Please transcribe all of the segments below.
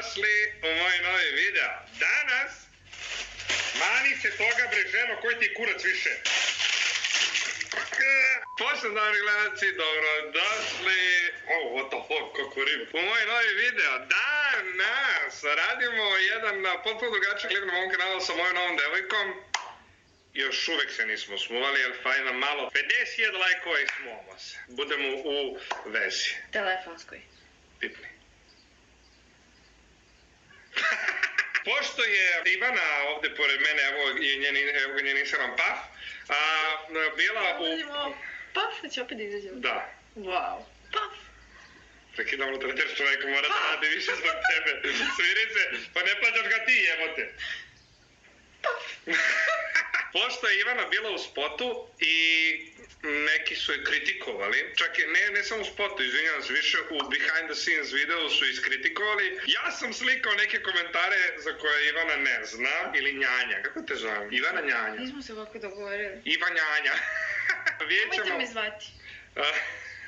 Dobrodošli u moj novi video. Danas mani se toga bre ženo, koji ti kurac više. Poštovani gledalci, dobrodošli. Oh, what the fuck, kako riba. U moj novi video. Danas radimo jedan potpuno drugačiji klip na mom kanalu sa mojom novom devojkom. Još uvek se nismo smuvali, ali fajna malo. 50.000 lajkova i smuvamo se. Budemo u vezi. Telefonskoj. Pipni. Pošto je Ivana ovde pored mene, evo ga njen Instagram Paf, bila u... Paf, će opet da izađemo. Da. Wow. Paf. Prekidamo to jer čovjek mora da radi više zbog tebe. Sviri se, pa ne plaćaš ga ti, jebote. Paf. Pošto je Ivana bila u spotu i neki su je kritikovali, čak i ne samo u spotu, izvinjavam se, više u behind the scenes videu su iskritikovali. Ja sam slikao neke komentare za koje Ivana ne zna, ili Njanja, kako te zovem? Ivana Njanja. Nismo se ovako dogovorili. Iva Njanja. Nemojte me zvati.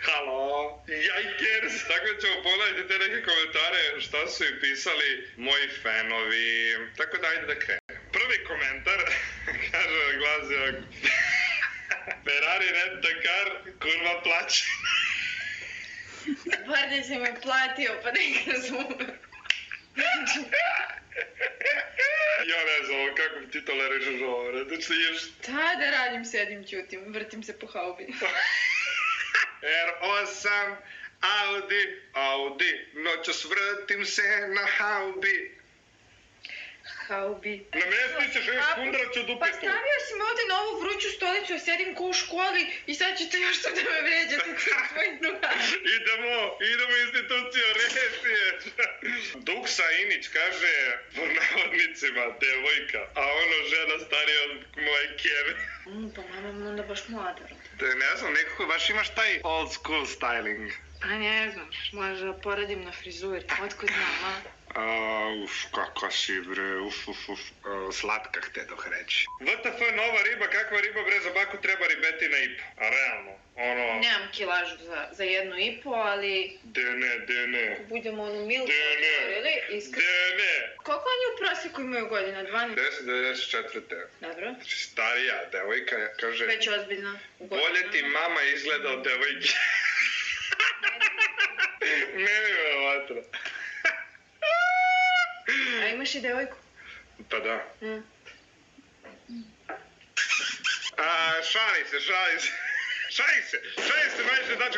Halo, jajkers. Tako da ćemo pogledati te neke komentare šta su i pisali moji fanovi. Tako da ajde da krenem. Prvi komentar, kaže glasi ovako. Ferrari rent-a-car, kurva plaće. Bar da si me platio, pa nek razumem. Ja ne znam kako ti tolerišeš ovo, znači još... Šta da radim, sedim, ćutim, vrtim se po haubi. R8, Audi, noćas vrtim se na haubi. Haubi. Na mjestu ćeš još kundraću dupetu. Pa stavio si me ovde na ovu vruću stolicu, ja sedim ko u školi i sad ćete još to da me vređate sa svojim drugama. Idemo instituciju, reši je. Duksa Inić kaže, po navodnicima, devojka, a ono žena starija od moje kjeve. Pa mama onda baš mlada. Ne znam, nekako baš imaš taj old school styling. Pa ne znam, možda da poradim na frizuri, otkud znam, a? Kakva si bre, slatka htjedoh reći. WTF nova riba, kakva riba bre, za baku treba ribetina i po, a realno, ono... Nemam kilažu za 1,5, ali... Ne. Ako budemo onu milku otvorili, iskreno... Ne. Koliko oni u prosjeku imaju godina, 12? 10-94. Dobro. Znači starija devojka, kaže... Već ozbiljno. Bolje ti mama izgleda od devojke. Ne mi me vatra. A imaš i devojku? Pa da. Šali se, najviše, znači